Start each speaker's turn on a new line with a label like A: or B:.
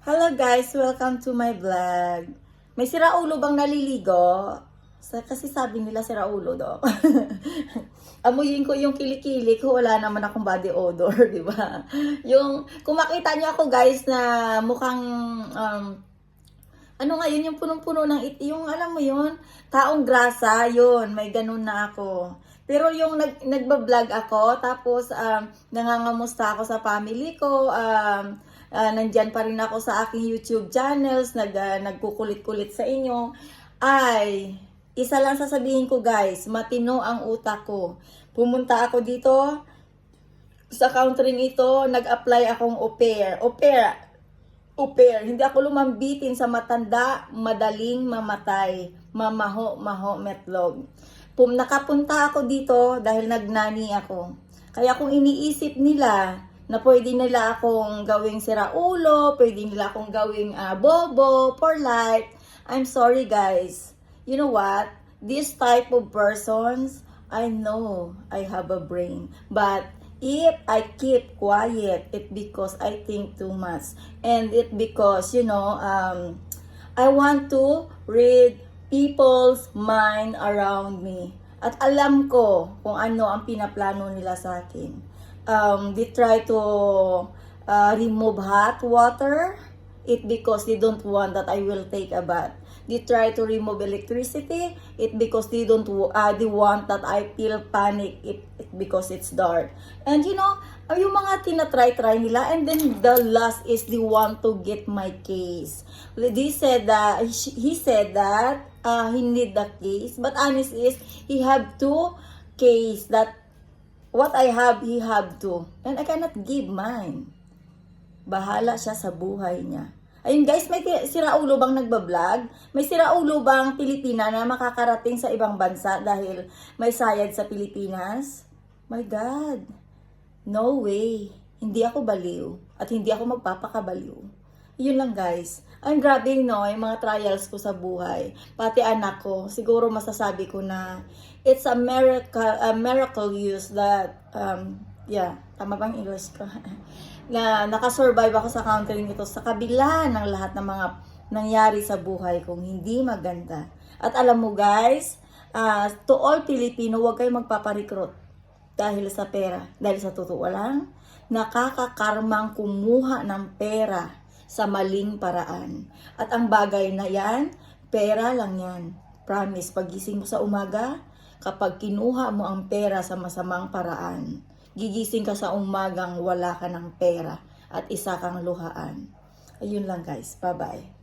A: Hello guys, welcome to my vlog. May siraulo bang naliligo? Kasi sabi nila siraulo daw. Amuyin ko yung kilikili ko, wala naman akong body odor, di ba? Kung makita niyo ako guys na mukhang, ano nga yun, yung punong-puno ng yung alam mo yun, taong grasa, yun, may ganun na ako. Pero yung nagbablog ako, tapos nangangamusta ako sa family ko, nandyan pa rin ako sa aking YouTube channels, nagkukulit-kulit sa inyo, ay, isa lang sasabihin ko guys, matino ang utak ko. Pumunta ako dito, sa country ito, nag-apply akong au pair. Au pair. Hindi ako lumambitin sa matanda, madaling mamatay, mamaho, metlog. Nakapunta ako dito dahil nagnani ako. Kaya kung iniisip nila na pwede nila akong gawing siraulo, pwede nila akong gawing bobo, polite, I'm sorry guys. You know what? This type of persons, I know I have a brain. But if I keep quiet, it because I think too much. And it because, I want to read people's mind around me. At alam ko kung ano ang pinaplano nila sa akin. They try to remove hot water. It because they don't want that I will take a bath. They try to remove electricity. It because they they want that I feel panic because it's dark. And yung mga tinatry nila, and then the last is they want to get my case. They said that he said that he need the case, but honest is he have two case that what I have, he have to. And I cannot give mine. Bahala siya sa buhay niya. Ayun guys, may siraulo bang nagbablog? May siraulo bang Pilipina na makakarating sa ibang bansa dahil may sayad sa Pilipinas? My God. No way. Hindi ako baliw. At hindi ako magpapakabaliw. Yun lang guys. Ang grabe yung mga trials ko sa buhay. Pati anak ko, siguro masasabi ko na it's a miracle use that, tama bang English ko? Na nakasurvive ako sa country nito sa kabila ng lahat ng mga nangyari sa buhay kong hindi maganda. At alam mo guys, to all Filipino, huwag kayong magpaparecruit dahil sa pera. Dahil sa totoo lang, nakakakarmang kumuha ng pera sa maling paraan. At ang bagay na yan, pera lang yan. Promise, pagising mo sa umaga, kapag kinuha mo ang pera sa masamang paraan, gigising ka sa umagang wala ka ng pera at isa kang luhaan. Ayun lang guys. Bye-bye.